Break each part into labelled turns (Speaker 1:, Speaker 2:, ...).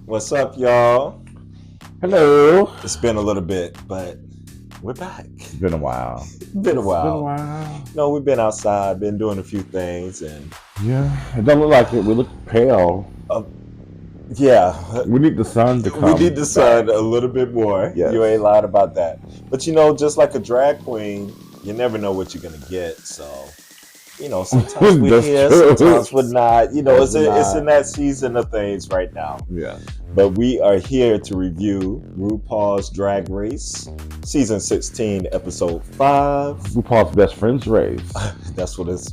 Speaker 1: What's up, y'all?
Speaker 2: Hello.
Speaker 1: It's been a little bit, but we're back.
Speaker 2: It's been a while.
Speaker 1: Been a while. No, we've been outside, been doing a few things, and
Speaker 2: Yeah, it don't look like it. We look pale.
Speaker 1: Yeah,
Speaker 2: We need the sun to come.
Speaker 1: we need the sun
Speaker 2: back.
Speaker 1: a little bit more.
Speaker 2: Yes.
Speaker 1: You ain't lied about that. But just like a drag queen, you never know what you're gonna get. So, sometimes we're
Speaker 2: That's
Speaker 1: here,
Speaker 2: true.
Speaker 1: sometimes we're not. It's
Speaker 2: We're
Speaker 1: in that season of things right now.
Speaker 2: Yeah.
Speaker 1: But we are here to review RuPaul's Drag Race, Season 16, Episode 5.
Speaker 2: RuPaul's best friend's race.
Speaker 1: That's what it's...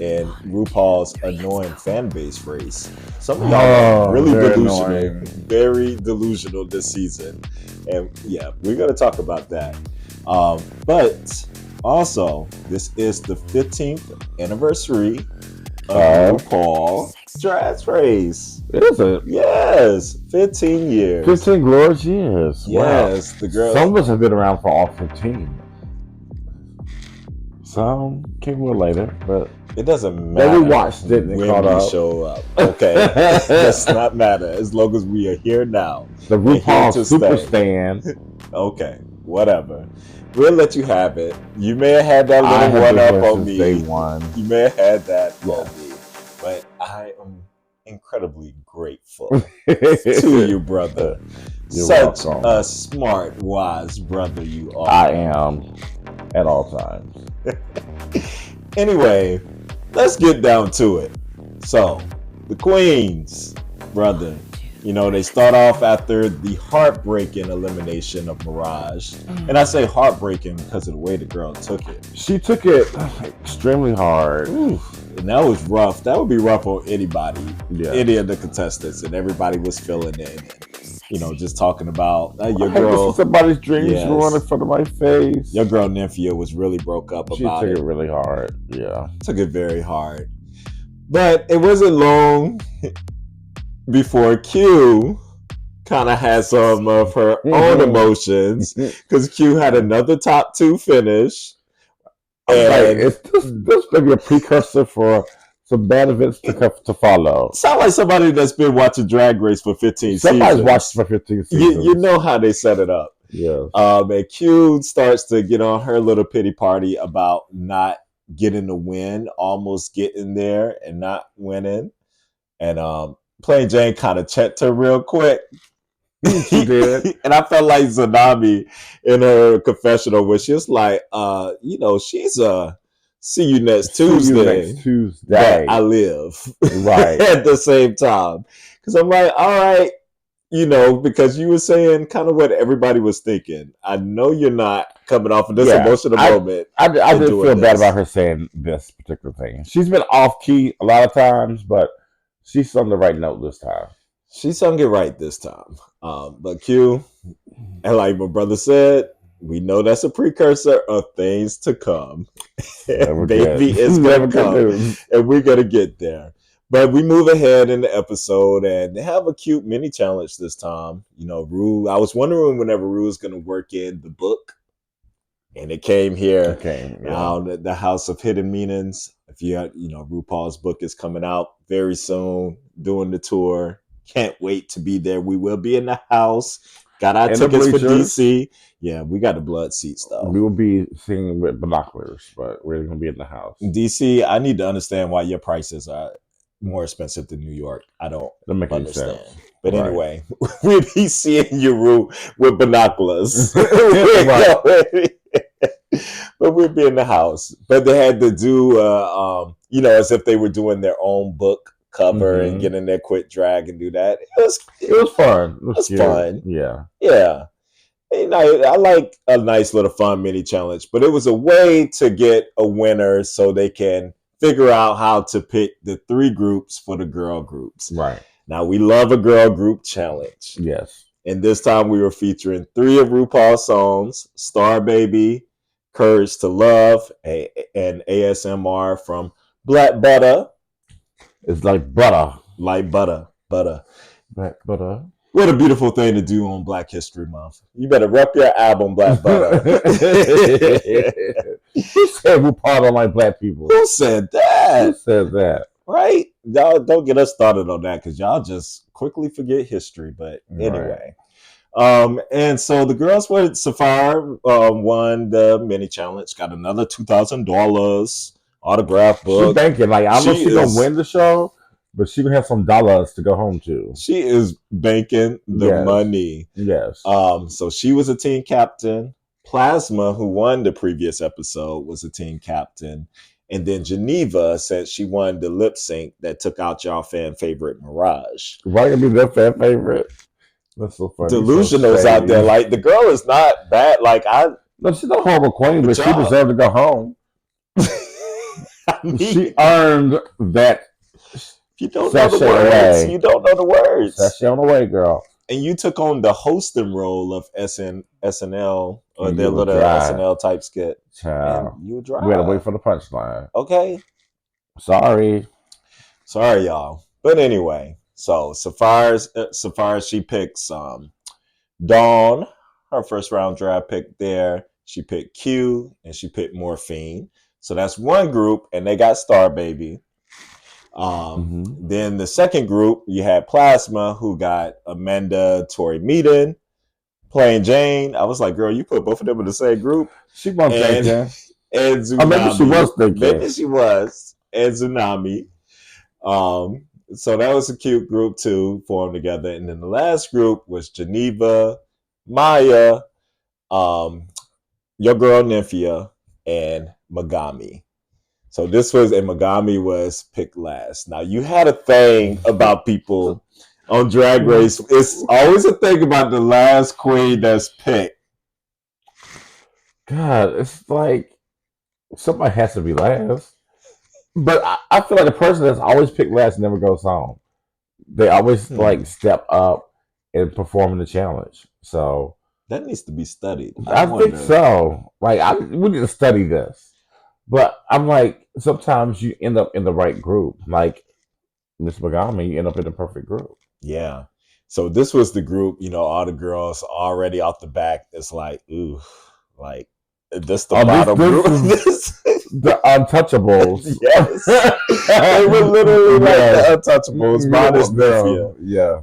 Speaker 1: And RuPaul's annoying fan base race. Some of y'all are really delusional.
Speaker 2: Annoying.
Speaker 1: Very delusional this season. And yeah, we're going to talk about that. But also, this is the 15th anniversary of RuPaul Drag Race.
Speaker 2: Is it?
Speaker 1: Yes, 15 years.
Speaker 2: 15 glorious years.
Speaker 1: Yes,
Speaker 2: wow.
Speaker 1: the girls.
Speaker 2: Some of us have been around for all 15. Some came a little later, but
Speaker 1: it doesn't matter.
Speaker 2: We watched it and
Speaker 1: when
Speaker 2: caught
Speaker 1: we
Speaker 2: up.
Speaker 1: show up. Okay, does not matter as long as we are here now.
Speaker 2: The RuPaul super stand.
Speaker 1: Okay, whatever. We'll let you have it. You may have had that little one up on me.
Speaker 2: Day one.
Speaker 1: You may have had that on me, but I am incredibly grateful to you, brother.
Speaker 2: You're
Speaker 1: Such
Speaker 2: welcome.
Speaker 1: a smart, wise brother you are.
Speaker 2: I am at all times.
Speaker 1: Anyway, let's get down to it. So, the queens, brother, they start off after the heartbreaking elimination of Mirage. And I say heartbreaking because of the way the girl took it.
Speaker 2: She took it extremely hard.
Speaker 1: Oof. And that was rough. That would be rough on anybody, any of the contestants, and everybody was feeling it. And, just talking about your girl.
Speaker 2: This is somebody's dreams ruined in front of my face.
Speaker 1: Your girl Nymphia was really broke up about it.
Speaker 2: She took it really hard. Yeah,
Speaker 1: took it very hard. But it wasn't long before Q kind of had some of her own emotions, because Q had another top 2 finish. And
Speaker 2: is this maybe a precursor for some bad events to follow?
Speaker 1: Sound like somebody that's been watching Drag Race for 15
Speaker 2: Somebody's
Speaker 1: seasons.
Speaker 2: watched for 15 seasons.
Speaker 1: You know how they set it up.
Speaker 2: Yeah.
Speaker 1: And Q starts to get on her little pity party about not getting the win, almost getting there and not winning. And Plain Jane kind of checked her real quick.
Speaker 2: She did.
Speaker 1: And I felt like Zanami in her confessional where she was like, she's see you next Tuesday. But I live.
Speaker 2: Right.
Speaker 1: At the same time. Because I'm like, all right, because you were saying kind of what everybody was thinking. I know you're not coming off of this emotional moment.
Speaker 2: I did feel bad about her saying this particular thing. She's been off key a lot of times, but she sung the right note this time.
Speaker 1: She sung it right this time. But Q, and like my brother said, we know that's a precursor of things to come. Baby, it's going to come. And we're going to get there. But we move ahead in the episode, and they have a cute mini challenge this time. Ru, I was wondering whenever Ru was going to work in the book. And it came here. Now, the House of Hidden Meanings. If RuPaul's book is coming out very soon, doing the tour. Can't wait to be there. We will be in the house. Got our tickets for DC. Yeah, we got the blood seats though.
Speaker 2: We will be seeing with binoculars, but we're going to be in the house.
Speaker 1: DC, I need to understand why your prices are more expensive than New York. I don't understand. But anyway, we'll be seeing you with binoculars. But we'll be in the house. But they had to do, as if they were doing their own book cover and get in there, quit drag and do that. It was fun. It was fun.
Speaker 2: Yeah.
Speaker 1: Yeah. I like a nice little fun mini challenge, but it was a way to get a winner so they can figure out how to pick the 3 groups for the girl groups.
Speaker 2: Right.
Speaker 1: Now, we love a girl group challenge.
Speaker 2: Yes.
Speaker 1: And this time we were featuring 3 of RuPaul's songs, Star Baby, Courage to Love, and ASMR from Black Butter.
Speaker 2: It's like butter.
Speaker 1: Like butter.
Speaker 2: Black butter.
Speaker 1: What a beautiful thing to do on Black History Month. You better rep your album, Black Butter.
Speaker 2: Who said RuPaul don't like black people?
Speaker 1: Who said that?
Speaker 2: Who said that?
Speaker 1: Right? y'all don't get us started on that because y'all just quickly forget history. But anyway. And so the girls with Sapphire won the mini challenge, got another $2,000 autograph book.
Speaker 2: She's banking. Like, I don't know if she's gonna win the show, but she gonna have some dollars to go home to.
Speaker 1: She is banking the money.
Speaker 2: Yes.
Speaker 1: So she was a team captain. Plasma, who won the previous episode, was a team captain. And then Geneva said she won the lip sync that took out y'all fan favorite Mirage.
Speaker 2: Why gonna be their fan favorite? That's so funny.
Speaker 1: Delusional's out there. Like, the girl is not bad. Like,
Speaker 2: no, she's not a horrible queen, but she deserved to go home. I mean, she earned that.
Speaker 1: If you don't know the words, you don't know the words.
Speaker 2: Sashay on the way, girl.
Speaker 1: And you took on the hosting role of SNL or their little SNL type skit.
Speaker 2: Child.
Speaker 1: And you were dry.
Speaker 2: We had to wait for the punchline.
Speaker 1: Okay.
Speaker 2: Sorry,
Speaker 1: y'all. But anyway. So Sapphire, she picks Dawn, her first round draft pick there. She picked Q and she picked Morphine. So that's one group, and they got Star Baby. Then the second group, you had Plasma, who got Amanda, Tori Meaden, Plain Jane. I was like, girl, you put both of them in the same group.
Speaker 2: She won't take that.
Speaker 1: And Tsunami.
Speaker 2: Maybe she was thinking.
Speaker 1: Maybe she was. And Tsunami. So that was a cute group too, formed together. And then the last group was Geneva, Maya, your girl Nymphia, and Megami. So this was, and Megami was picked last. Now, you had a thing about people on Drag Race. It's always a thing about the last queen that's picked.
Speaker 2: God, it's like somebody has to be last. But I feel like the person that's always picked last never goes home. They always like step up and perform in the challenge. So
Speaker 1: that needs to be studied.
Speaker 2: I think so. Like, we need to study this. But I'm like, sometimes you end up in the right group. Like Miss Megami, you end up in the perfect group.
Speaker 1: Yeah. So this was the group, all the girls already off the back. It's like, ooh, like this the bottom group.
Speaker 2: The Untouchables.
Speaker 1: Yes. They were literally like the Untouchables. Minus Nymphia.
Speaker 2: Yeah.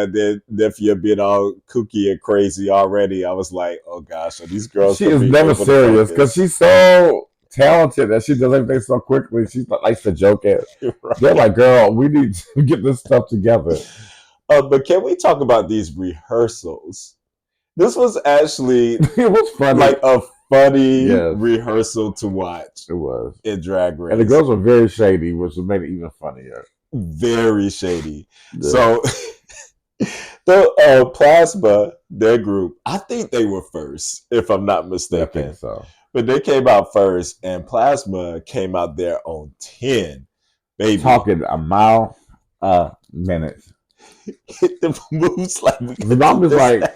Speaker 1: Then Nymphia being all kooky and crazy already. I was like, oh gosh, are these girls?
Speaker 2: She is never serious because she's so talented that she does everything so quickly. She likes to joke at. Right. They're like, girl, we need to get this stuff together.
Speaker 1: But can we talk about these rehearsals? This was actually
Speaker 2: it was funny.
Speaker 1: Like a funny rehearsal to watch.
Speaker 2: It was
Speaker 1: in Drag Race,
Speaker 2: and the girls were very shady, which made it even funnier.
Speaker 1: Very shady. Yeah. So the Plasma, their group, I think they were first, if I'm not mistaken.
Speaker 2: I think so.
Speaker 1: But they came out first, and Plasma came out there on 10. Baby,
Speaker 2: talking a mile a minute.
Speaker 1: Hit the moves like
Speaker 2: the mom is like.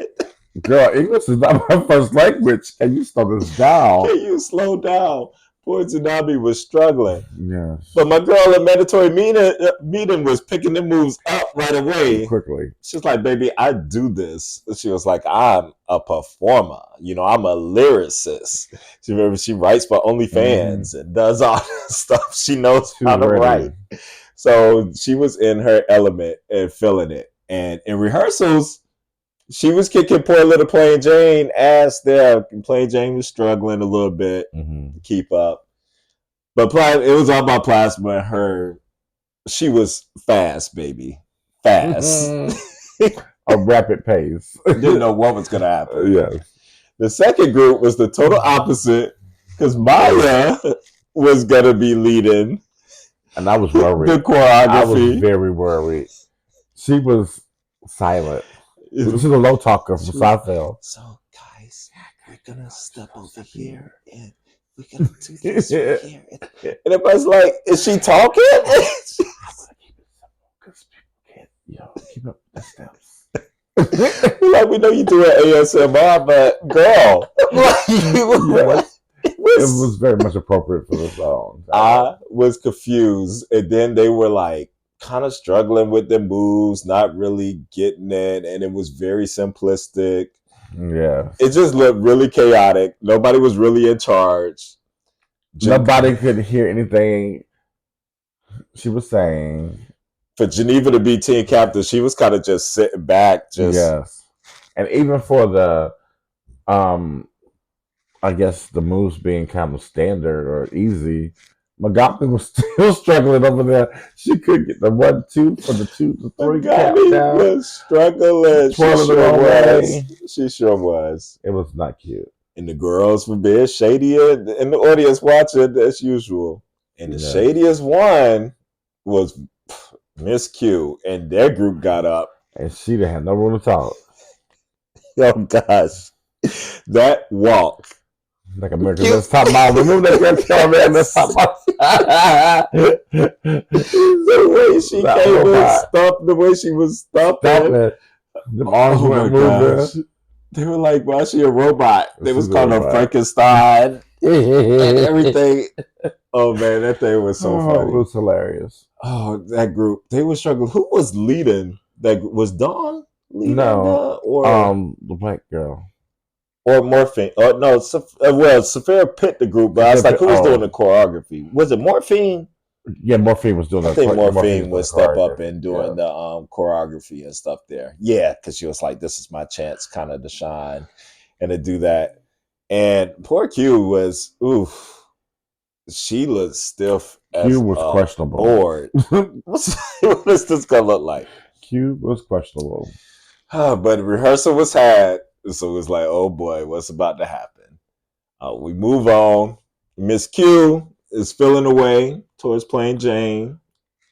Speaker 2: Girl, English is not my first language. Can you slow this down?
Speaker 1: Can you slow down? Poor Tsunami was struggling.
Speaker 2: Yeah.
Speaker 1: But my girl in Mandatory Meeting was picking the moves up right away.
Speaker 2: Quickly.
Speaker 1: She's like, baby, I do this. She was like, I'm a performer. I'm a lyricist. She writes for OnlyFans and does all this stuff. She knows how to write. So she was in her element and feeling it. And in rehearsals, she was kicking poor little Plain Jane ass there. Plain Jane was struggling a little bit to keep up. But it was all about Plasma and her. She was fast, baby. Fast.
Speaker 2: A rapid pace.
Speaker 1: Didn't know what was going to happen.
Speaker 2: Yeah.
Speaker 1: The second group was the total opposite because Maya was going to be leading.
Speaker 2: And I was worried.
Speaker 1: The choreography.
Speaker 2: I was very worried. She was silent. She's a low talker from Seinfeld.
Speaker 1: So, guys, we're gonna step over here and we're gonna do this right here. And everybody's like, "Is she talking?" I'm gonna keep it simple because people can't, keep up the steps. Like, we know you do an ASMR, but girl,
Speaker 2: it was very much appropriate for the song.
Speaker 1: I was confused, and then they were like, kind of struggling with the moves, not really getting it, and it was very simplistic.
Speaker 2: Yeah.
Speaker 1: It just looked really chaotic. Nobody was really in charge.
Speaker 2: Nobody could hear anything. she was saying
Speaker 1: for Geneva to be team captain, she was kind of just sitting back,
Speaker 2: yes, and even for the I guess the moves being kind of standard or easy. Magami was still struggling over there. She couldn't get the 1-2 for the 2-3 count
Speaker 1: Magami
Speaker 2: down.
Speaker 1: was struggling. She
Speaker 2: Twirling the
Speaker 1: sure
Speaker 2: wrong
Speaker 1: was.
Speaker 2: way.
Speaker 1: She sure was.
Speaker 2: It was not cute.
Speaker 1: And the girls were being shady in the audience watching as usual. And the shadiest one was Miss Q, and their group got up.
Speaker 2: And she didn't have no room to talk.
Speaker 1: Oh gosh. That walk.
Speaker 2: Like America's Next Top Model. Remember that girl came in the top model?
Speaker 1: The way she came in, stopped, the way she was stopping.
Speaker 2: The arms weren't moving.
Speaker 1: They were like, "Why is she a robot?" They was calling her Frankenstein and everything. Oh man, that thing was so funny.
Speaker 2: It was hilarious.
Speaker 1: Oh, that group, they were struggling. Who was leading? That was Dawn leading?
Speaker 2: Or the black girl.
Speaker 1: Or Morphine. Oh no, Saphira picked the group, but I was like, who was doing the choreography? Was it Morphine?
Speaker 2: Yeah, Morphine was doing that.
Speaker 1: I think Morphine would step up and doing the choreography and stuff there. Yeah, because she was like, this is my chance kind of to shine and to do that. And poor Q was, oof. She looked stiff as
Speaker 2: Q was questionable.
Speaker 1: Board. What is this going to look like?
Speaker 2: Q was questionable.
Speaker 1: But rehearsal was had. So it was like, oh boy, what's about to happen? We move on. Miss Q is feeling away towards Plain Jane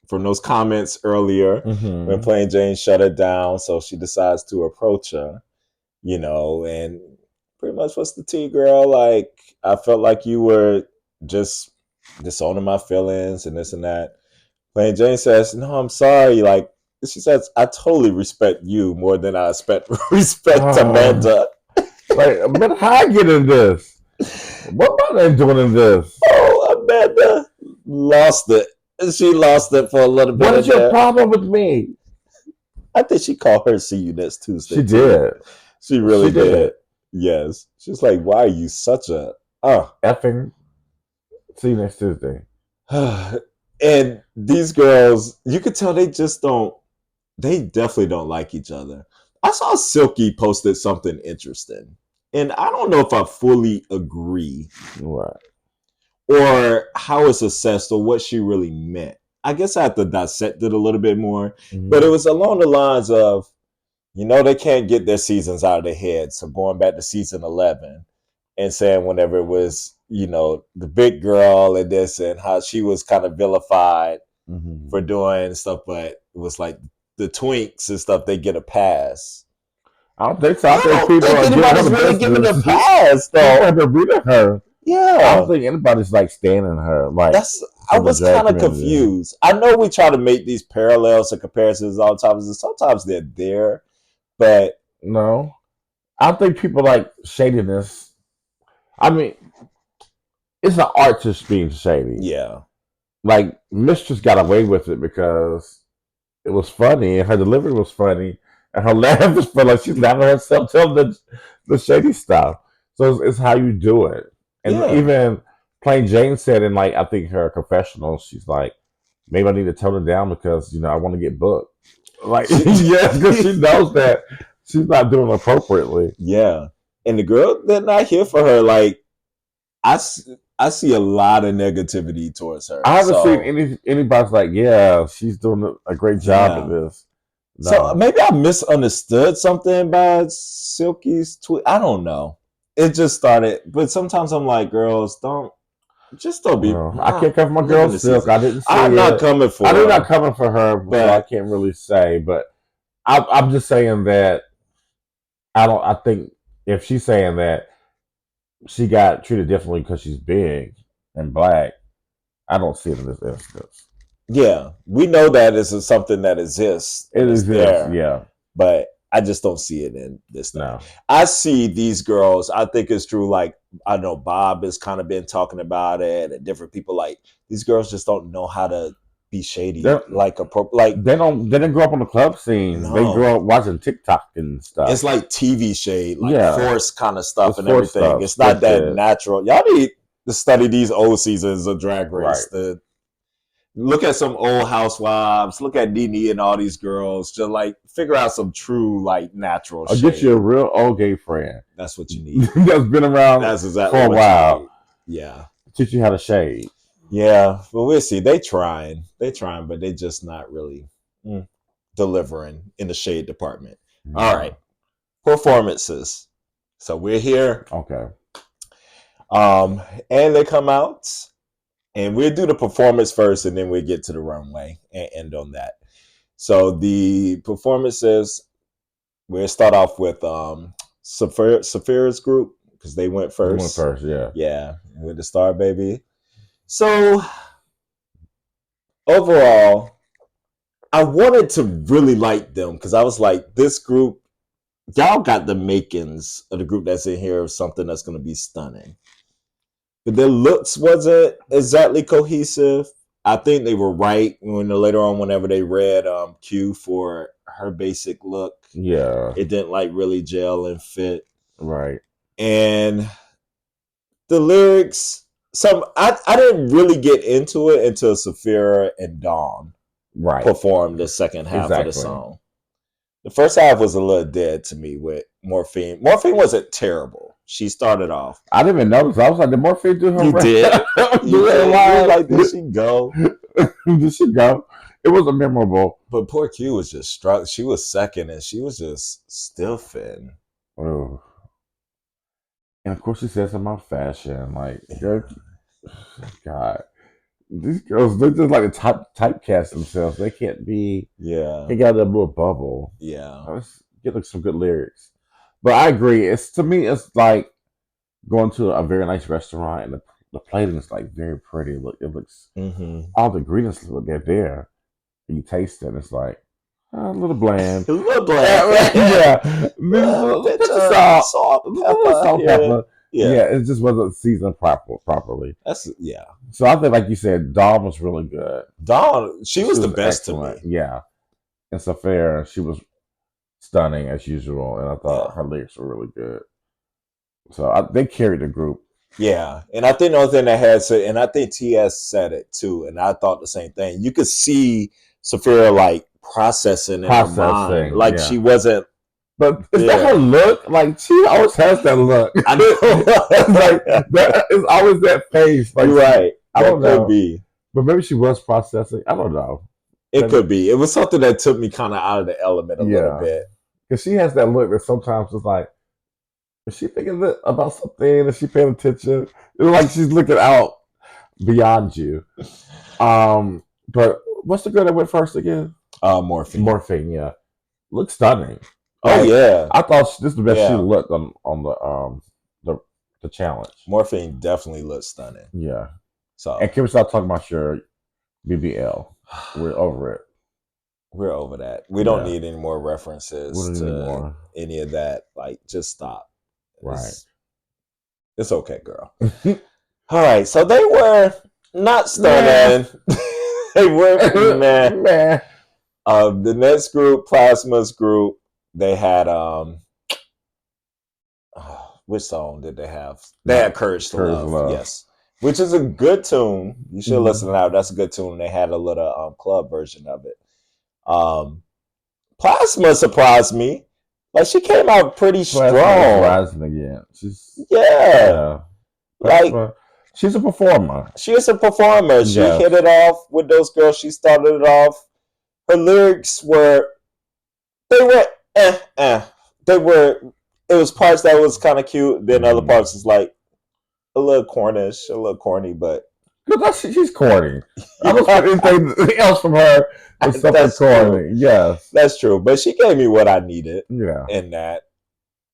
Speaker 1: from those comments earlier when Plain Jane shut her down. So she decides to approach her, and pretty much what's the tea, girl? Like, I felt like you were just disowning my feelings and this and that. Plain Jane says, no, I'm sorry. Like, she says, I totally respect you more than I respect Amanda.
Speaker 2: Like, but how I get in this? What am I doing in this?
Speaker 1: Oh, Amanda lost it. She lost it for a little bit.
Speaker 2: What is your problem with me?
Speaker 1: I think she called her see you next Tuesday.
Speaker 2: She did.
Speaker 1: She really did. Yes. She's like, why are you such a
Speaker 2: effing see you next Tuesday?
Speaker 1: And these girls, you could tell they definitely don't like each other. I saw Silky posted something interesting, and I don't know if I fully agree.
Speaker 2: Right.
Speaker 1: Or how it's assessed or what she really meant. I guess I have to dissect it a little bit more, but it was along the lines of, they can't get their seasons out of their head. So going back to season 11 and saying whenever it was, the big girl and this and how she was kind of vilified for doing stuff, but it was like the twinks and stuff, they get a pass.
Speaker 2: I don't think so. I
Speaker 1: don't think anybody's really giving a pass, though.
Speaker 2: They're reading her.
Speaker 1: Yeah,
Speaker 2: I don't think anybody's like standing her. Like
Speaker 1: I was kind of confused. I know we try to make these parallels and comparisons all the time, and sometimes they're there, but
Speaker 2: no, I think people like shadiness. I mean, it's an art to being shady.
Speaker 1: Yeah,
Speaker 2: like Mistress got away with it because it was funny and her delivery was funny and her laugh was funny. Like she's laughing at herself telling the shady stuff. So it's how you do it. And even Plain Jane said in I think her confessional, she's like, maybe I need to tone it down because I want to get booked. Like because she knows that she's not doing appropriately.
Speaker 1: Yeah, and the girl, they're not here for her. Like I see a lot of negativity towards her.
Speaker 2: I haven't seen anybody's like, yeah, she's doing a great job at this.
Speaker 1: No. So maybe I misunderstood something by Silky's tweet. I don't know. It just started, but sometimes I'm like, girls, don't be.
Speaker 2: I can't come for my girl Silk. I didn't.
Speaker 1: I'm not coming for.
Speaker 2: I'm not coming for her, but so I can't really say. But I'm just saying that I think if she's saying that she got treated differently because she's big and black, I don't see it in this instance.
Speaker 1: Yeah, we know that is something that exists.
Speaker 2: It is there, yeah,
Speaker 1: but I just don't see it in this thing.
Speaker 2: No.
Speaker 1: I see these girls. I think it's true. Like, I know Bob has kind of been talking about it, and different people. Like, these girls just don't know how to be shady. They
Speaker 2: didn't grow up on the club scene. No. They grew up watching TikTok and stuff.
Speaker 1: It's like TV shade, forced kind of stuff and everything. Stuff. It's not that natural. Y'all need to study these old seasons of Drag Race. Right. look at some old housewives, look at Nene and all these girls, just like figure out some true like natural shade.
Speaker 2: Or get you a real old gay friend.
Speaker 1: That's what you need.
Speaker 2: That's been around for a while.
Speaker 1: Yeah.
Speaker 2: Teach you how to shade.
Speaker 1: Yeah, but we'll see. They trying, but they just not really delivering in the shade department. All right. Performances. So we're here.
Speaker 2: Okay.
Speaker 1: And they come out. And we'll do the performance first, and then we'll get to the runway and end on that. So the performances, we'll start off with Saphira's group, because they went first.
Speaker 2: Yeah.
Speaker 1: Yeah, with the Star Baby. So, overall, I wanted to really like them, because I was like, this group, y'all got the makings of the group that's in here of something that's going to be stunning. But their looks wasn't exactly cohesive. I think they were right later on, whenever they read Q for her basic look.
Speaker 2: Yeah.
Speaker 1: It didn't like really gel and fit.
Speaker 2: Right.
Speaker 1: And the lyrics, I didn't really get into it until Saphira and Dawn performed the second half of the song. The first half was a little dead to me with Morphine. Morphine wasn't terrible. She started off.
Speaker 2: I didn't even notice. I was like, did Morphine do her?
Speaker 1: You did. You did. Like, did she go?
Speaker 2: Did she go? It wasn't memorable.
Speaker 1: But poor Q was just struck. She was second, and she was just still fitting.
Speaker 2: Oh. And of course, she said something about fashion. Like, God. These girls, they're just like to typecast themselves. They can't be.
Speaker 1: Yeah.
Speaker 2: They got that little bubble.
Speaker 1: Yeah.
Speaker 2: Let's get like some good lyrics. But I agree. To me, it's like going to a very nice restaurant, and the plating is like very pretty. It looks all the ingredients look there. And you taste it, and it's like a little bland.
Speaker 1: A little bland.
Speaker 2: Yeah. Salt, pepper. Yeah, it just wasn't seasoned properly. So I think, like you said, Dawn was really good.
Speaker 1: Dawn, she was the best
Speaker 2: excellent.
Speaker 1: to me.
Speaker 2: Yeah. And Saphira, she was stunning as usual, and I thought her lyrics were really good. So they carried the group.
Speaker 1: Yeah, and I think the only thing that had said, and I think TS said it too, and I thought the same thing. You could see Saphira like processing in her mind, like she wasn't.
Speaker 2: But is that her look? Like, she always has that look.
Speaker 1: I know.
Speaker 2: Like, it's always that face. Like,
Speaker 1: you're right.
Speaker 2: I don't know.
Speaker 1: Could be.
Speaker 2: But maybe she was processing. I don't know.
Speaker 1: It could be. It was something that took me kind of out of the element a little bit.
Speaker 2: Because she has that look that sometimes it's like, is she thinking about something? Is she paying attention? It's like she's looking out beyond you. But what's the girl that went first again?
Speaker 1: Morphine.
Speaker 2: Morphine, yeah. Looks stunning.
Speaker 1: Oh, yeah.
Speaker 2: I thought this is the best she looked on the challenge.
Speaker 1: Morphine definitely looks stunning.
Speaker 2: Yeah.
Speaker 1: So,
Speaker 2: and can we stop talking about your BBL? We're over it.
Speaker 1: We're over that. We don't need any more references to any of that. Like, just stop.
Speaker 2: Right.
Speaker 1: It's okay, girl. All right. So they were not stunning. They were meh. The next group, Plasma's group, they had which song did they have? They had Courage to Love. Yes. Which is a good tune. You should listen to that. That's a good tune. They had a little club version of it. Plasma surprised me. Like, she came out pretty strong.
Speaker 2: Rising again.
Speaker 1: Like,
Speaker 2: she's a performer.
Speaker 1: She is a performer. She hit it off with those girls. She started it off. Her lyrics were it was parts that was kind of cute. Then other parts was like a little cornish, a little corny, but
Speaker 2: she's corny. I don't think anything else from her is something corny. Yes,
Speaker 1: that's true. But she gave me what I needed.
Speaker 2: Yeah,
Speaker 1: in that.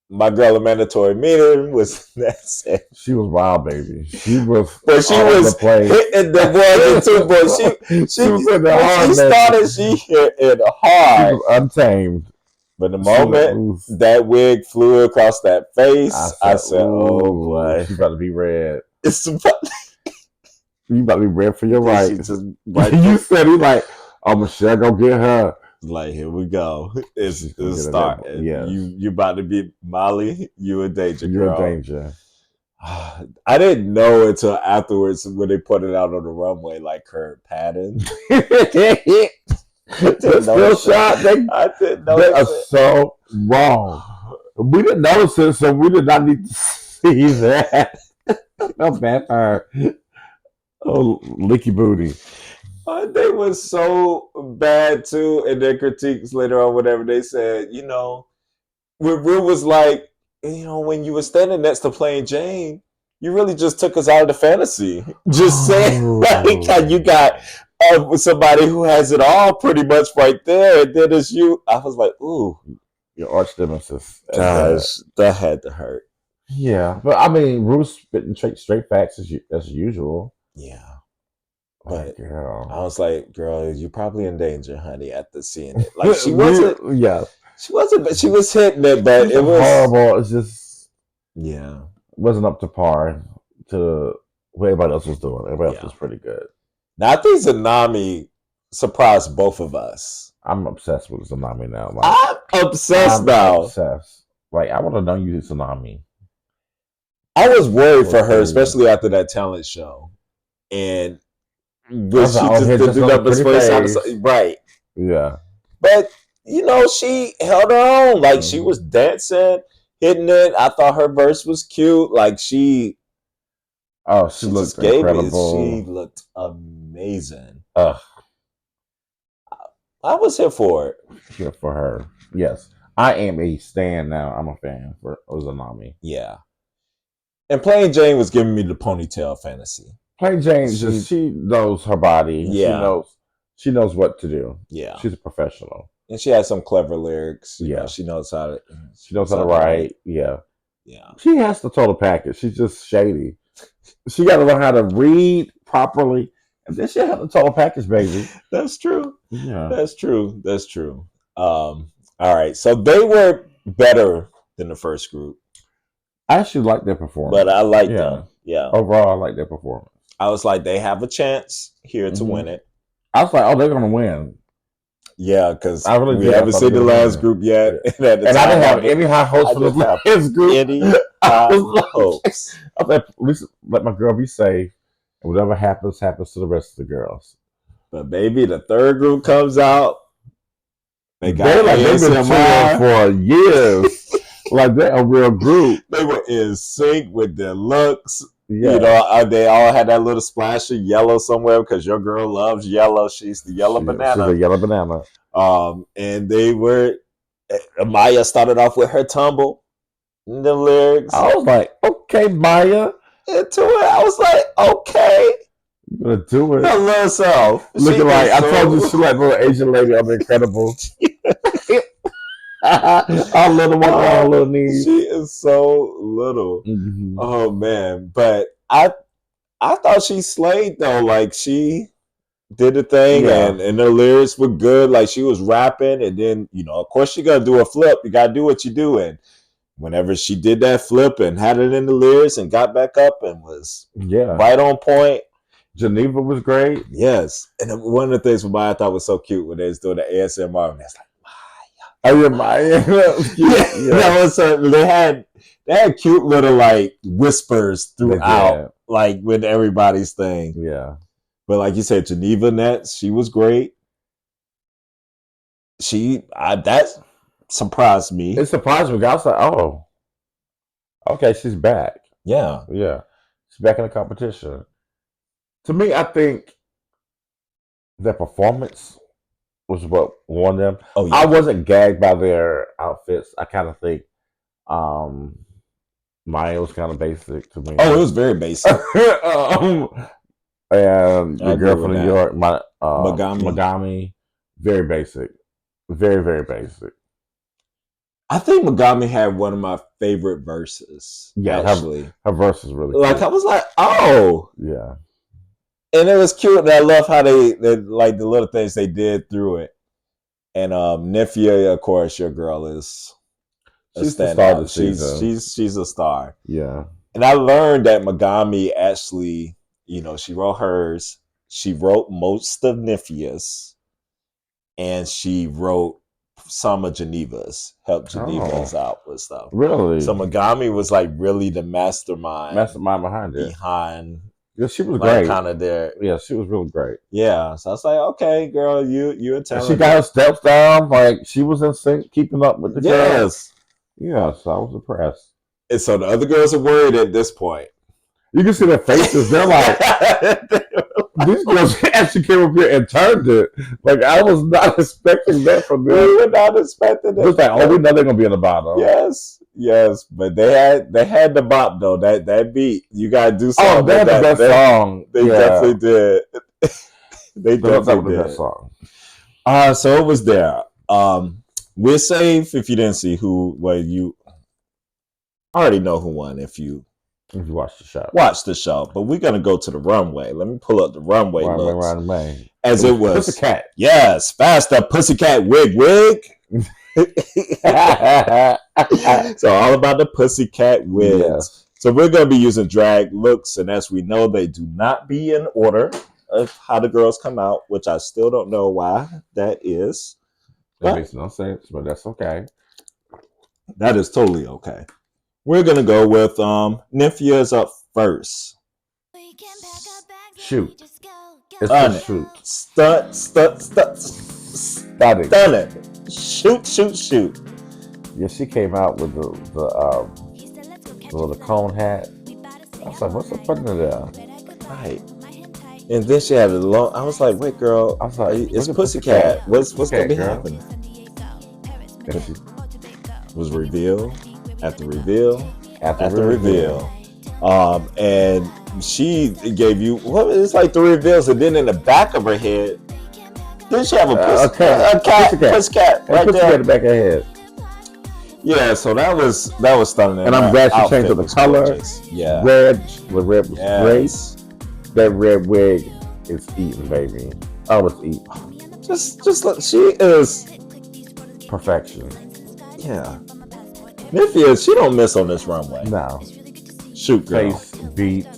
Speaker 1: My girl, a mandatory meeting was that.
Speaker 2: She was wild, baby. She was,
Speaker 1: but she was hitting the ones and two. But she was in the hard. She started. She hit it hard.
Speaker 2: She was untamed.
Speaker 1: But the moment that wig flew across that face, I said, "Oh boy,
Speaker 2: she about to be red."
Speaker 1: It's
Speaker 2: you about to be red for your right.
Speaker 1: You
Speaker 2: said he's like, "Oh, Michelle, go get her."
Speaker 1: Like, here we go. It's starting. Yeah, you about to be Molly. You in danger, girl.
Speaker 2: You're in danger.
Speaker 1: I didn't know until afterwards when they put it out on the runway, like her pattern.
Speaker 2: The still shot,
Speaker 1: I didn't
Speaker 2: they are
Speaker 1: notice it.
Speaker 2: so wrong. We didn't notice it, so we did not need to see that. No vampire. Oh, licky booty.
Speaker 1: They were so bad too in their critiques later on. Whatever they said, when Rue was like, when you were standing next to Plain Jane, you really just took us out of the fantasy. Just saying, like, how you got somebody who has it all pretty much right there, and then it's you. I was like, ooh,
Speaker 2: your arch nemesis.
Speaker 1: Gosh, that had to hurt.
Speaker 2: Yeah, but I mean, Rue's spitting straight facts as usual.
Speaker 1: Yeah.
Speaker 2: But
Speaker 1: I was like, girl, you're probably in danger, honey, after seeing it. Like, she wasn't.
Speaker 2: Yeah.
Speaker 1: She wasn't, but she was hitting it, but it was
Speaker 2: horrible. It's just.
Speaker 1: Yeah.
Speaker 2: Wasn't up to par to what everybody else was doing. Everybody else was pretty good.
Speaker 1: Now, I think Zanami surprised both of us.
Speaker 2: I'm obsessed with Zanami now.
Speaker 1: Like, I'm obsessed now.
Speaker 2: Obsessed. Like, I want to know you did Zanami.
Speaker 1: I was worried for her, especially after that talent show. And when she just did the numbers first time. Right.
Speaker 2: Yeah.
Speaker 1: But, she held her own. Like, she was dancing, hitting it. I thought her verse was cute. Like, she
Speaker 2: looked incredible.
Speaker 1: She looked amazing. I was here for it.
Speaker 2: Here for her. Yes. I am a stan now. I'm a fan for Zanami.
Speaker 1: Yeah. And Plain Jane was giving me the ponytail fantasy.
Speaker 2: Plain Jane, she knows her body.
Speaker 1: Yeah.
Speaker 2: She knows what to do.
Speaker 1: Yeah.
Speaker 2: She's a professional.
Speaker 1: And she has some clever lyrics.
Speaker 2: Yeah.
Speaker 1: She knows how to
Speaker 2: write. Yeah.
Speaker 1: Yeah.
Speaker 2: She has the total package. She's just shady. She got to learn how to read properly. And then she had the total package, baby.
Speaker 1: That's true.
Speaker 2: Yeah.
Speaker 1: That's true. All right. So they were better than the first group.
Speaker 2: I actually like their performance.
Speaker 1: But I like them. Yeah.
Speaker 2: Overall, I like their performance.
Speaker 1: I was like, they have a chance here to win it.
Speaker 2: I was like, oh, they're going to win.
Speaker 1: Yeah, because we haven't seen the last group yet.
Speaker 2: And I didn't have any high hopes for the last group.
Speaker 1: Any hopes.
Speaker 2: I was like, at least let my girl be safe. And whatever happens to the rest of the girls.
Speaker 1: But baby, the third group comes out.
Speaker 2: They've been touring for years. Like they're a real group.
Speaker 1: They were in sync with their looks.
Speaker 2: Yeah.
Speaker 1: They all had that little splash of yellow somewhere because your girl loves yellow. She's the yellow banana.
Speaker 2: She's a yellow banana.
Speaker 1: And they were. Maya started off with her tumble. The lyrics.
Speaker 2: I was like, okay, Maya.
Speaker 1: Into it. I was like, okay.
Speaker 2: You're gonna do it.
Speaker 1: I love herself.
Speaker 2: Looking like I told you, she like little Asian lady on The Incredibles. Our little one, our little knees.
Speaker 1: She is so little.
Speaker 2: Mm-hmm.
Speaker 1: Oh man! But I thought she slayed though. Like she did the thing, and her lyrics were good. Like she was rapping, and then of course, you gotta do a flip. You gotta do what you do, and whenever she did that flip and had it in the lyrics and got back up and was right on point.
Speaker 2: Geneva was great.
Speaker 1: Yes, and one of the things with Maya I thought was so cute when they was doing the ASMR, and that's like.
Speaker 2: Oh, yeah, Maya.
Speaker 1: That was they had cute little like whispers throughout, like with everybody's thing.
Speaker 2: Yeah,
Speaker 1: but like you said, Geneva Nets, she was great. That surprised me.
Speaker 2: It surprised me. I was like, oh, okay, she's back.
Speaker 1: Yeah,
Speaker 2: she's back in the competition. To me, I think their performance was what won them.
Speaker 1: Oh, yeah.
Speaker 2: I wasn't gagged by their outfits. I kind of think mine was kind of basic to me.
Speaker 1: Oh, it was very basic.
Speaker 2: And the girl from New York, Megami, very basic. Very, very basic.
Speaker 1: I think Megami had one of my favorite verses.
Speaker 2: Yeah,
Speaker 1: actually.
Speaker 2: Her verse is really
Speaker 1: like,
Speaker 2: cute.
Speaker 1: I was like, oh.
Speaker 2: Yeah.
Speaker 1: And it was cute, and I love how they like the little things they did through it. And Nifia, of course, your girl is
Speaker 2: she's the star of the
Speaker 1: season. She's a star.
Speaker 2: Yeah.
Speaker 1: And I learned that Megami actually, she wrote hers. She wrote most of Nifia's, and she wrote some of Geneva's, helped Geneva's out with stuff.
Speaker 2: Really?
Speaker 1: So Megami was like really the mastermind
Speaker 2: behind it. Yeah, she was
Speaker 1: like,
Speaker 2: great.
Speaker 1: Kind of there.
Speaker 2: Yeah, she was really great.
Speaker 1: Yeah, so I was like, okay, girl, you're talented.
Speaker 2: She got her steps down, like she was in sync, keeping up with the girls. Yeah, so I was impressed.
Speaker 1: And so the other girls are worried at this point.
Speaker 2: You can see their faces. They're like, these girls actually came up here and turned it. Like, I was not expecting that from them.
Speaker 1: We were not expecting that.
Speaker 2: It was like, oh, we know they're going to be in the bottom.
Speaker 1: Yes. But they had the bop, though. That beat. You got to do something.
Speaker 2: Oh, they had the best song.
Speaker 1: They definitely did. They definitely did.
Speaker 2: That song.
Speaker 1: So it was there. We're safe if you didn't see who, you already know who won if you
Speaker 2: watch the show.
Speaker 1: But we're gonna go to the runway. Let me pull up the runway looks.
Speaker 2: Runway.
Speaker 1: As it was
Speaker 2: Pussycat.
Speaker 1: Yes, faster Pussycat wig. So all about the Pussycat wigs. Yes. So we're gonna be using drag looks, and as we know, they do not be in order of how the girls come out, which I still don't know why that is.
Speaker 2: That makes no sense, but that's okay.
Speaker 1: That is totally okay. We're going to go with Nymphia's up first.
Speaker 2: Shoot.
Speaker 1: It's a shoot. Stunning. Shoot.
Speaker 2: Yeah, she came out with the cone hat. I was like, what's the fun of that?
Speaker 1: Right. And then she had a long. I was like, wait, girl. I was like, it's Pussycat. What's going to be happening? Was revealed. After reveal. And she gave you it's like 3 reveals, and then in the back of her head, then she have a pussycat right there
Speaker 2: in the back of her head.
Speaker 1: Yeah, so that was stunning.
Speaker 2: And I'm glad she changed the color.
Speaker 1: Gorgeous. Yeah,
Speaker 2: red was great. That red wig is eating, baby. Oh, it's eating.
Speaker 1: Just look, she is
Speaker 2: perfection.
Speaker 1: Yeah. Nymphia, she don't miss on this runway.
Speaker 2: No.
Speaker 1: Shoot, girl.
Speaker 2: Face, beat.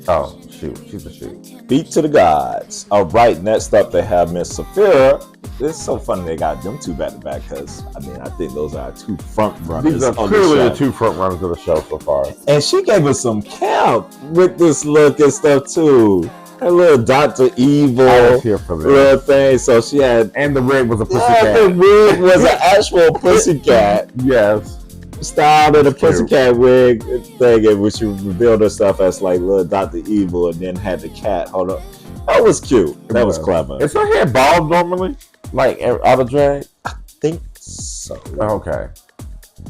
Speaker 2: Oh, shoot. She's a shoot.
Speaker 1: Beat to the gods. All right, next up they have Miss Sapphira. It's so funny they got them two back to back because, I think those are 2 front runners.
Speaker 2: These are clearly the 2 front runners of the show so far.
Speaker 1: And she gave us some camp with this look and stuff too. Her little Dr. Evil little thing. So she had,
Speaker 2: and the wig was a pussycat.
Speaker 1: Yeah, the wig was an actual pussycat.
Speaker 2: Yes,
Speaker 1: styled in a pussycat wig thing, in which you revealed her stuff as like little Dr. Evil, and then had the cat. Hold up, that was cute. That was clever.
Speaker 2: Is her hair bald normally, like out of drag?
Speaker 1: I think so.
Speaker 2: Okay.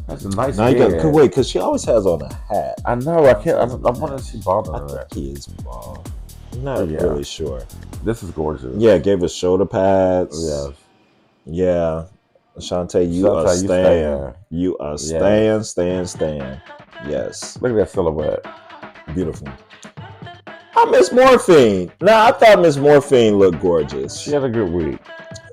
Speaker 2: That's a nice
Speaker 1: now
Speaker 2: hair.
Speaker 1: Wait, because she always has on a hat.
Speaker 2: I know. I can't. I want to see bald on
Speaker 1: her. I think he is bald. I'm not really sure.
Speaker 2: This is gorgeous.
Speaker 1: Yeah, gave us shoulder pads.
Speaker 2: Yes.
Speaker 1: Yeah. Shantae, you are staying. You are staying. Yes.
Speaker 2: Look at that silhouette.
Speaker 1: Beautiful. I miss Morphine. I thought Miss Morphine looked gorgeous.
Speaker 2: She had a good wig.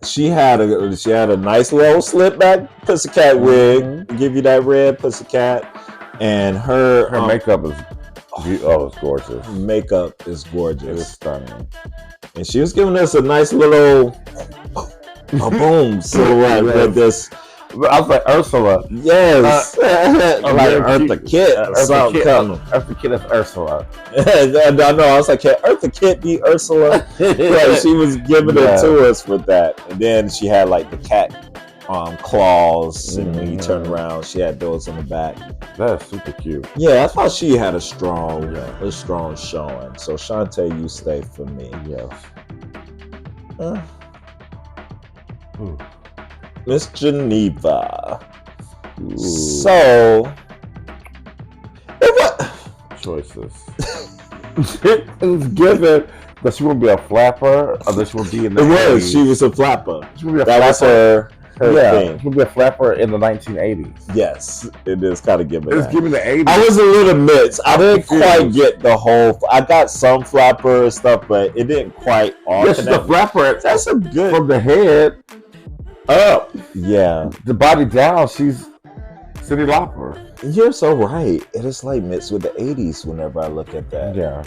Speaker 1: She had a nice little slip back pussycat wig. Give you that red pussycat. And her
Speaker 2: makeup is it's gorgeous.
Speaker 1: Makeup is gorgeous.
Speaker 2: It's stunning.
Speaker 1: And she was giving us a nice little boom silhouette with this.
Speaker 2: I was like Ursula.
Speaker 1: Yes. Like Eartha Kitt or something.
Speaker 2: Eartha Kitt is Ursula.
Speaker 1: No, I was like, can Eartha Kitt be Ursula? Like, she was giving it to us with that. And then she had like the cat claws, and when you turn around, she had those on the back.
Speaker 2: That's super cute.
Speaker 1: Yeah, I thought she had a strong showing. So Shantae, you stay for me.
Speaker 2: Yes.
Speaker 1: Miss Geneva. Ooh. So,
Speaker 2: choices. It was given that she would be a flapper, or that she would be in the.
Speaker 1: It was. She was a flapper.
Speaker 2: She would be a
Speaker 1: that
Speaker 2: flapper.
Speaker 1: Was her thing.
Speaker 2: She would be a flapper in the 1980s.
Speaker 1: Yes, it is kind of giving.
Speaker 2: It's giving the 80s.
Speaker 1: I was a little mixed. I didn't quite get the whole. I got some flapper stuff, but it didn't quite.
Speaker 2: Yes, the flapper.
Speaker 1: That's a good
Speaker 2: from the head up.
Speaker 1: Yeah,
Speaker 2: the body down. She's Cyndi Lauper.
Speaker 1: You're so right. It is like mixed with the 80s. Whenever I look at that,
Speaker 2: yeah.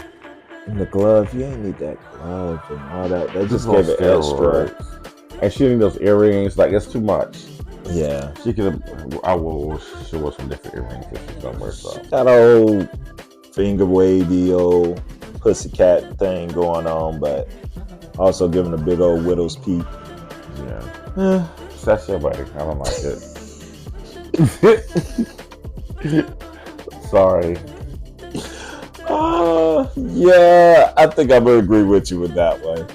Speaker 1: And the glove, you ain't need that glove and all that. They just gave it extra.
Speaker 2: And she need those earrings. Like, it's too much.
Speaker 1: Yeah.
Speaker 2: She could have. She wore some different earrings if she's somewhere. So
Speaker 1: got a old finger wavy old pussycat thing going on, but also giving a big old widow's peak.
Speaker 2: Yeah. That's your way. I don't like it. Sorry.
Speaker 1: Yeah, I think I would agree with you with that one.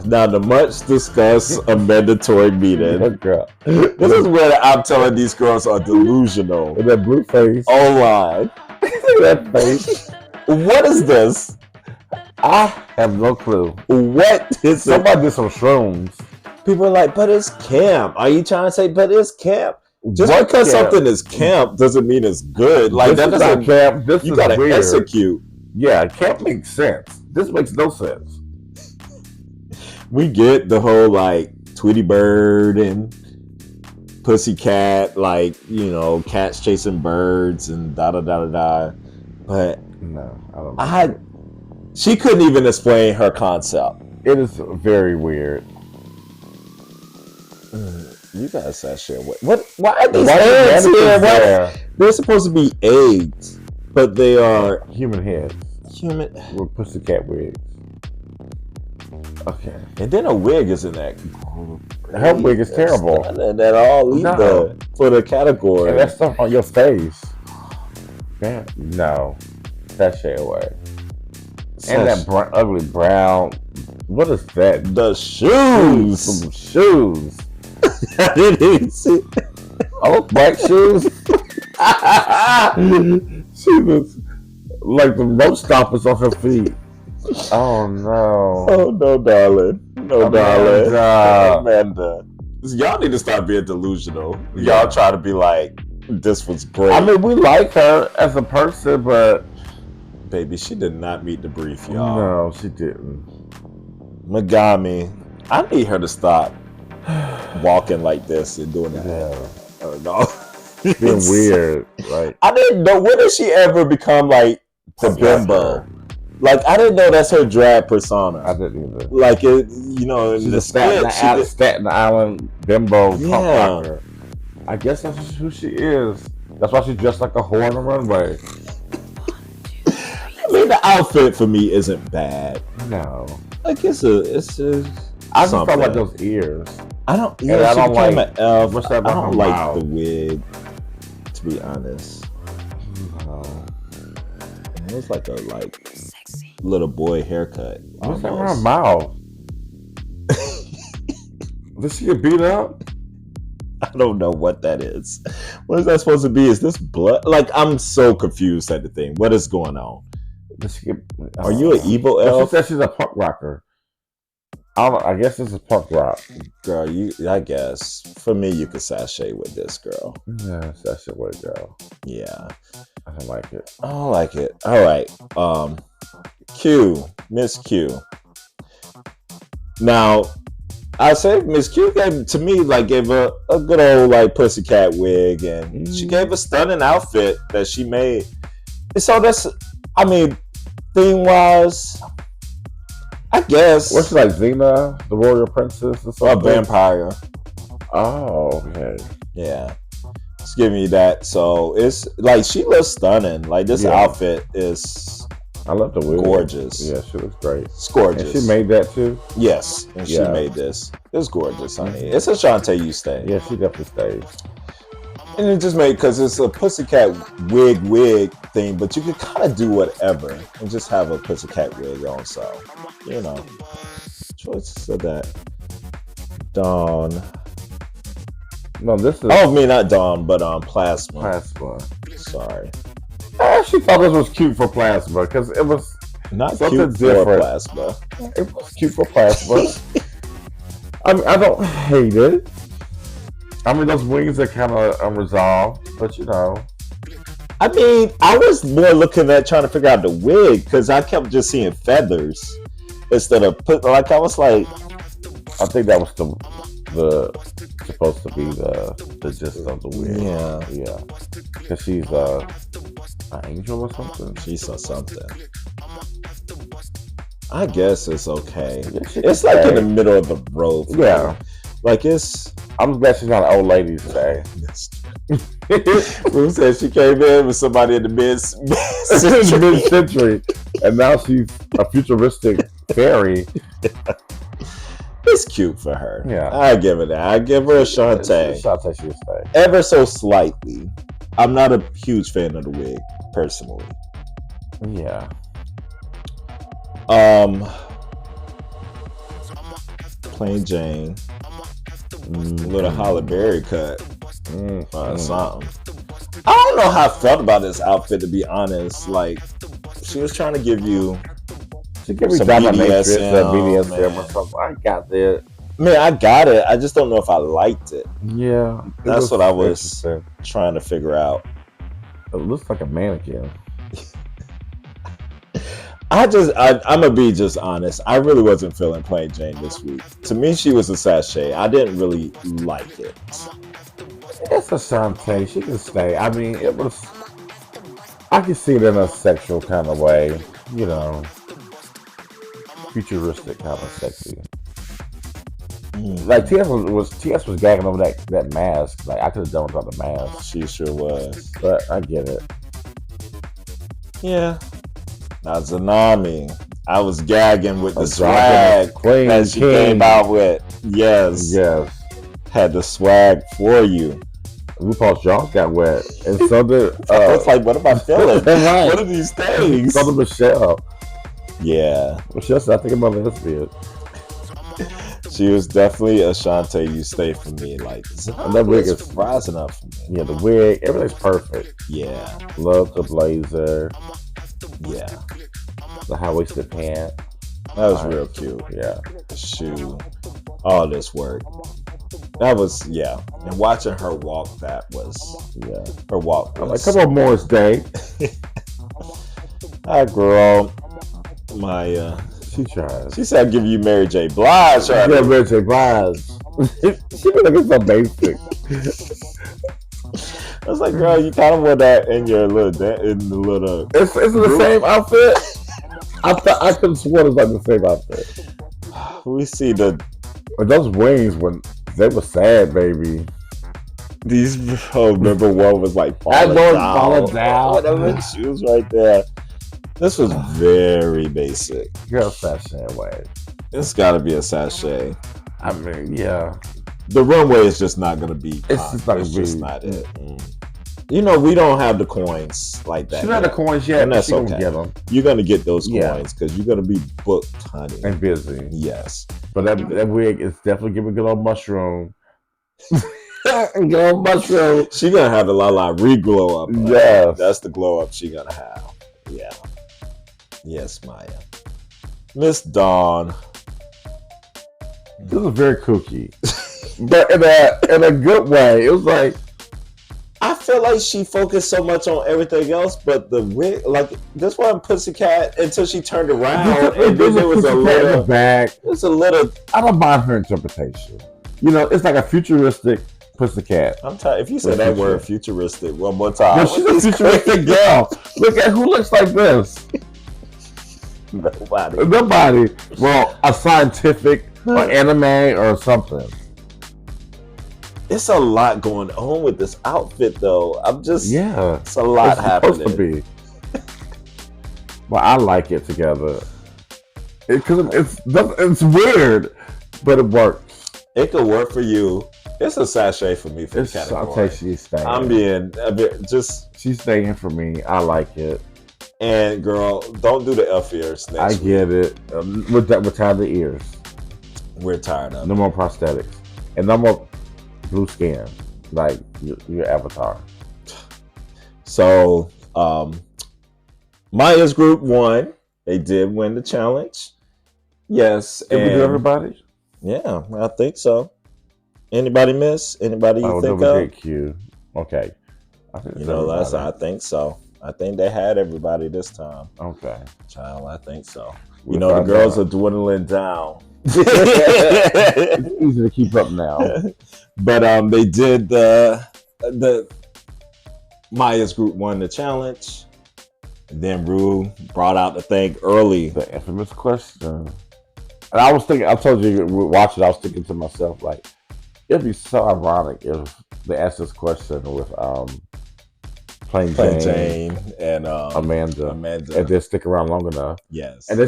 Speaker 1: Now, the much discussed a mandatory meeting.
Speaker 2: Oh, girl.
Speaker 1: This is where I'm telling these girls are delusional.
Speaker 2: With that blue face.
Speaker 1: Online.
Speaker 2: That face.
Speaker 1: What is this?
Speaker 2: I have no clue.
Speaker 1: What is
Speaker 2: Somebody did some shrooms.
Speaker 1: People are like, but it's camp. Are you trying to say, but it's camp? Just what because camp? Something is camp doesn't mean it's good. Like, that doesn't
Speaker 2: camp. This
Speaker 1: you gotta weird. Execute.
Speaker 2: Yeah, camp makes sense. This makes no sense.
Speaker 1: We get the whole like Tweety Bird and Pussycat, like, you know, cats chasing birds and da da da da da. But
Speaker 2: no, I don't know.
Speaker 1: She couldn't even explain her concept.
Speaker 2: It is very weird.
Speaker 1: You guys said shit. What? Why are these eggs here? They're supposed to be eggs, but they are
Speaker 2: human heads.
Speaker 1: Human
Speaker 2: with pussycat wigs. Okay,
Speaker 1: and then a wig is in that.
Speaker 2: Her wig is terrible.
Speaker 1: That all either for the category.
Speaker 2: And that stuff on your face. Man, no, that shit away. And that ugly brown. What is that?
Speaker 1: The shoes.
Speaker 2: Some shoes.
Speaker 1: I didn't even see.
Speaker 2: Oh, black shoes. She was like the rope stoppers on her feet. Oh no!
Speaker 1: Oh no, darling! No, darling! Amanda, y'all need to stop being delusional. Y'all try to be like, this was great.
Speaker 2: I mean, we like her as a person, but
Speaker 1: baby, she did not meet the brief, y'all.
Speaker 2: No, she didn't.
Speaker 1: Megami, I need her to stop walking like this and doing that. Yeah. I don't know.
Speaker 2: It's been weird. Like,
Speaker 1: I didn't know. When did she ever become like the bimbo? Like, I didn't know that's her drag persona.
Speaker 2: I didn't either.
Speaker 1: Like, it, you know,
Speaker 2: she's a Staten Island bimbo punk rocker. I guess that's who she is. That's why she's dressed like a whore on the runway.
Speaker 1: I mean, the outfit for me isn't bad.
Speaker 2: No.
Speaker 1: Like, it's a I just
Speaker 2: felt like those ears.
Speaker 1: I don't. Yeah, I don't like an elf. What's that? I don't like the wig. To be honest.
Speaker 2: No.
Speaker 1: It was like a little boy haircut.
Speaker 2: What's that around her mouth? Did she get beat up?
Speaker 1: I don't know what that is. What is that supposed to be? Is this blood? Like, I'm so confused at the thing. What is going on? Are you an evil elf?
Speaker 2: She said she's a punk rocker. I guess this is punk rock.
Speaker 1: Girl, I guess. For me, you could sashay with this, girl.
Speaker 2: Yeah, sashay with it, girl.
Speaker 1: Yeah.
Speaker 2: I don't like it.
Speaker 1: I don't like it. All right. Q. Miss Q. Now, I say Miss Q gave a good old like pussycat wig, and she gave a stunning outfit that she made. So that's, I mean, theme wise, I guess.
Speaker 2: What's she like, Xena, the warrior princess, or something?
Speaker 1: A vampire.
Speaker 2: Oh, okay.
Speaker 1: Yeah, it's giving you that. So it's like she looks stunning. Like, this outfit is.
Speaker 2: I love the wig.
Speaker 1: Gorgeous.
Speaker 2: Yeah, she looks great.
Speaker 1: It's gorgeous.
Speaker 2: And she made that too?
Speaker 1: Yes. And she made this. It's gorgeous, honey. It's a Shantae you stay.
Speaker 2: Yeah, she definitely stays.
Speaker 1: And it just made, because it's a pussycat wig thing, but you could kind of do whatever and just have a pussycat wig on. So, you know, choices of that. Dawn.
Speaker 2: No, this is.
Speaker 1: Oh, me, not Dawn, but Plasma.
Speaker 2: Plasma.
Speaker 1: Sorry.
Speaker 2: I actually thought this was cute for Plasma because it was
Speaker 1: not
Speaker 2: something
Speaker 1: cute
Speaker 2: different.
Speaker 1: For Plasma.
Speaker 2: It was cute for Plasma. I mean, I don't hate it. I mean, those wings are kind of unresolved, but you know.
Speaker 1: I mean, I was more looking at trying to figure out the wig because I kept just seeing feathers instead of I was like,
Speaker 2: I think that was the supposed to be the gist of the wig. Yeah. Because she's an angel or something.
Speaker 1: She's something. I guess it's okay.
Speaker 2: Yeah,
Speaker 1: it's like in the middle of the road.
Speaker 2: Yeah.
Speaker 1: Like it's.
Speaker 2: I'm glad she's not an old lady today.
Speaker 1: Ruth said she came in with somebody in the
Speaker 2: mid-century, and now she's a futuristic fairy.
Speaker 1: It's cute for her.
Speaker 2: Yeah,
Speaker 1: I give it that. I give her a Shantae.
Speaker 2: Shantae should stay
Speaker 1: ever so slightly. I'm not a huge fan of the wig personally.
Speaker 2: Yeah.
Speaker 1: Plain Jane. Little Halle Berry cut. Something. I don't know how I felt about this outfit, to be honest. Like, she was trying to give you
Speaker 2: some BDSM or something. I got that.
Speaker 1: Man, I got it. I just don't know if I liked it.
Speaker 2: Yeah.
Speaker 1: That's what I was trying to figure out.
Speaker 2: It looks like a mannequin.
Speaker 1: I'm gonna be just honest. I really wasn't feeling Plain Jane this week. To me, she was a sachet. I didn't really like it.
Speaker 2: It's a Shantae. She can stay. I mean, it was. I can see it in a sexual kind of way, you know, futuristic kind of sexy. Like TS was gagging over that mask. Like I could have done without the mask.
Speaker 1: She sure was,
Speaker 2: but I get it.
Speaker 1: Yeah. Now Zanami, I was gagging with the swag that she came out with. Yes. Had the swag for you.
Speaker 2: RuPaul's jaw got wet, and so did.
Speaker 1: I was like, what am I feeling? Right. What are these things?
Speaker 2: So did Michelle.
Speaker 1: Yeah.
Speaker 2: Michelle's not thinking about lesbian.
Speaker 1: She was definitely a Shantae. You stay for me. Like, that wig is surprising enough for me.
Speaker 2: Yeah, the wig, everything's perfect.
Speaker 1: Yeah.
Speaker 2: Love the blazer.
Speaker 1: Yeah.
Speaker 2: The high-waisted pant.
Speaker 1: That was real cute.
Speaker 2: Yeah.
Speaker 1: The shoe. All this work. That was, yeah. And watching her walk, her walk was.
Speaker 2: I'm like, come on, Morris Day.
Speaker 1: Hi, girl.
Speaker 2: She tried.
Speaker 1: She said, I'll give you Mary J. Blige.
Speaker 2: Yeah, Mary J. Blige. She be looking so basic.
Speaker 1: I was like, girl, you kind of wore that in your little,
Speaker 2: It's the same outfit. I could have sworn it was like the same outfit.
Speaker 1: We see
Speaker 2: those wings when they were sad, baby.
Speaker 1: Remember one was like falling down. Whatever shoes right there. This was very basic.
Speaker 2: Girl, sachet way.
Speaker 1: It's got to be a sachet.
Speaker 2: I mean, yeah.
Speaker 1: The runway is just not going to be.
Speaker 2: It's just
Speaker 1: not it. You know, we don't have the coins like that.
Speaker 2: She's not the coins yet,
Speaker 1: and that's
Speaker 2: okay.
Speaker 1: Gonna get them. You're going to get those coins because you're going to be booked, honey.
Speaker 2: And busy.
Speaker 1: Yes.
Speaker 2: But that wig is definitely giving a good old mushroom. Good old mushroom.
Speaker 1: She's going to have the La re-glow up.
Speaker 2: Yeah.
Speaker 1: That's the glow up she's going to have. Yeah. Yes, Maya. Miss Dawn.
Speaker 2: This was very kooky. But in a good way. It was like,
Speaker 1: I feel like she focused so much on everything else, but the wig, like this one Pussycat until she turned around and then there was a little
Speaker 2: in the back.
Speaker 1: It's a little.
Speaker 2: I don't mind her interpretation. You know, it's like a futuristic Pussycat.
Speaker 1: I'm tired. If you say that word futuristic one more time,
Speaker 2: no, she's a futuristic girl. Look at who looks like this. Nobody. Well, a scientific or anime or something.
Speaker 1: It's a lot going on with this outfit, though. It's a lot happening.
Speaker 2: Supposed to be. Well, I like it together because it's weird, but it works.
Speaker 1: It could work for you. It's a sachet for me for the category.
Speaker 2: I'll take she's staying.
Speaker 1: I'm being a bit
Speaker 2: She's staying for me. I like it.
Speaker 1: And girl, don't do the F ears next week.
Speaker 2: Get it. We're tired of the ears.
Speaker 1: We're tired of
Speaker 2: no more prosthetics and no more blue skin like your avatar.
Speaker 1: So Maya's group won. They did win the challenge. Yes.
Speaker 2: Did we do everybody?
Speaker 1: Yeah, I think so. Anybody miss? Anybody you think of?
Speaker 2: Q. Okay.
Speaker 1: I think so. I think they had everybody this time.
Speaker 2: Okay.
Speaker 1: Child, I think so. The girls are dwindling down.
Speaker 2: It's easy to keep up now.
Speaker 1: But they did the Maya's group won the challenge. And then Rue brought out the thing early.
Speaker 2: The infamous question. And I was thinking, I told you, watch it, I was thinking to myself, like, it'd be so ironic if they asked this question with Plain Jane
Speaker 1: and
Speaker 2: Amanda,
Speaker 1: Amanda.
Speaker 2: and they stick around long enough.
Speaker 1: Yes.
Speaker 2: And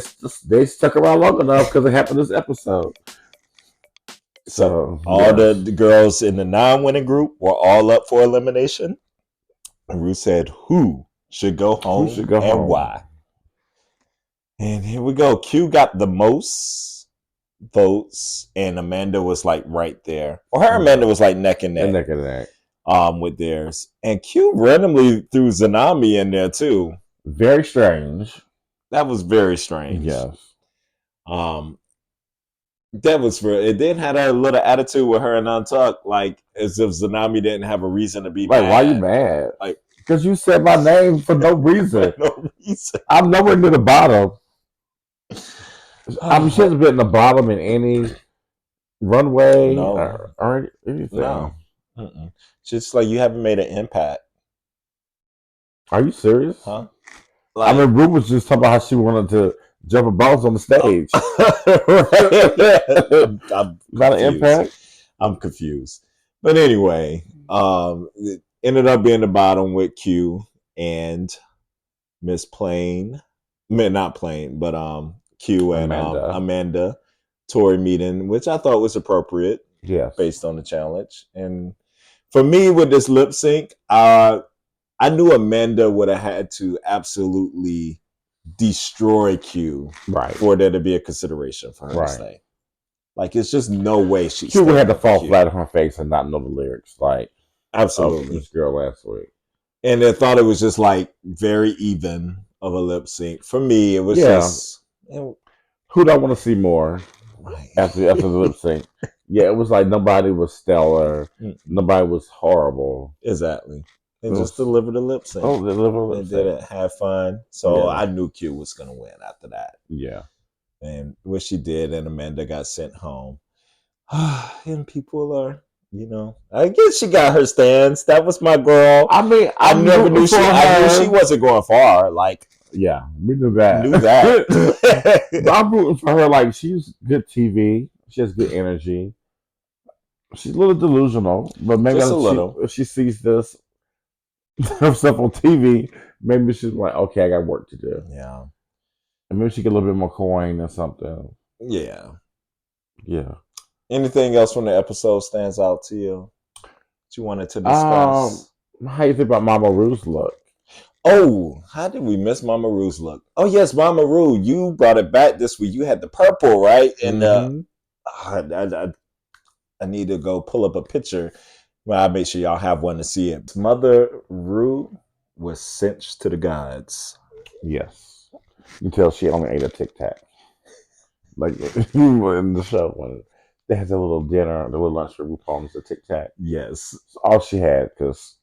Speaker 2: they stuck around long enough because it happened this episode.
Speaker 1: So all the girls in the non-winning group were all up for elimination. And Rue said, who should go home and why? And here we go. Q got the most votes, and Amanda was like right there. Or her Amanda was like neck and neck. With theirs. And Q randomly threw Zanami in there too.
Speaker 2: Very strange.
Speaker 1: That was very strange.
Speaker 2: Yes.
Speaker 1: That was for it. Then had a little attitude with her and Untucked, like as if Zanami didn't have a reason to be
Speaker 2: like,
Speaker 1: mad.
Speaker 2: Why you mad?
Speaker 1: Like,
Speaker 2: because you said my name for no reason.
Speaker 1: For no reason.
Speaker 2: I'm nowhere near the bottom. I mean, she hasn't been in the bottom in any runway or anything.
Speaker 1: No. Just like you haven't made an impact.
Speaker 2: Are you serious?
Speaker 1: Huh?
Speaker 2: Like, I mean, Rue was just talking about how she wanted to jump a bounce on the stage. Not an impact.
Speaker 1: I'm confused. But anyway, it ended up being the bottom with Q and Miss Plain. Not Plain, but Q and Amanda Tory meeting, which I thought was appropriate.
Speaker 2: Yes.
Speaker 1: Based on the challenge. And for me with this lip sync, I knew Amanda would have had to absolutely destroy Q for there to be a consideration for her to stay. Like, it's just no way
Speaker 2: Q would have to fall flat on her face and not know the lyrics. Like,
Speaker 1: absolutely.
Speaker 2: This girl last week.
Speaker 1: And I thought it was just like very even of a lip sync. For me, it was just...
Speaker 2: Who do I want to see more after the lip sync? Yeah, it was like nobody was stellar. Nobody was horrible.
Speaker 1: Exactly. They just delivered a lip sync. They did it, have fun. So I knew Q was going to win after that.
Speaker 2: Yeah.
Speaker 1: And what she did, and Amanda got sent home. And people are, I guess she got her stance. That was my girl.
Speaker 2: I mean,
Speaker 1: I never knew she wasn't going far. Like,
Speaker 2: yeah, we knew that. But I'm rooting for her. Like, she's good TV. She has good energy. She's a little delusional, but maybe if she sees this herself on TV, maybe she's like, okay, I got work to do.
Speaker 1: Yeah.
Speaker 2: And maybe she get a little bit more coin or something.
Speaker 1: Yeah.
Speaker 2: Yeah.
Speaker 1: Anything else from the episode stands out to you that you wanted to discuss?
Speaker 2: How you think about Mama Rue's look?
Speaker 1: Oh, how did we miss Mama Rue's look? Oh, yes, Mama Rue. You brought it back this week. You had the purple, right? And I need to go pull up a picture. Well, I'll make sure y'all have one to see it. Mother Rue was cinched to the gods.
Speaker 2: Yes. Until she only ate a Tic Tac. Like in the show when they had a little dinner, the little lunch for RuPaul was a Tic Tac.
Speaker 1: Yes.
Speaker 2: It's all she had because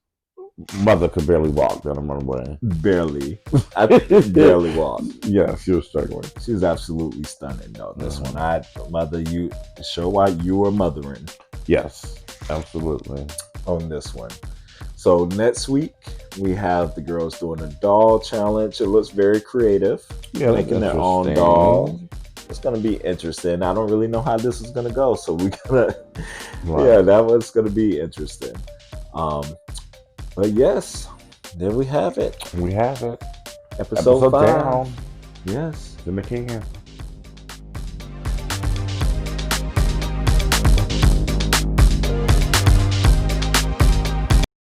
Speaker 2: Mother could barely walk down the runway.
Speaker 1: Barely. I barely walk.
Speaker 2: Yeah, she was struggling.
Speaker 1: She was absolutely stunning, though. This one, Mother, you show why you were mothering.
Speaker 2: Yes, absolutely.
Speaker 1: On this one. So next week, we have the girls doing a doll challenge. It looks very creative.
Speaker 2: Yeah,
Speaker 1: making their own doll. It's going to be interesting. I don't really know how this is going to go. So we got to... Yeah, that was going to be interesting. But yes, there we have it.
Speaker 2: We have it.
Speaker 1: Episode 5.
Speaker 2: Down.
Speaker 1: Yes.
Speaker 2: In the can.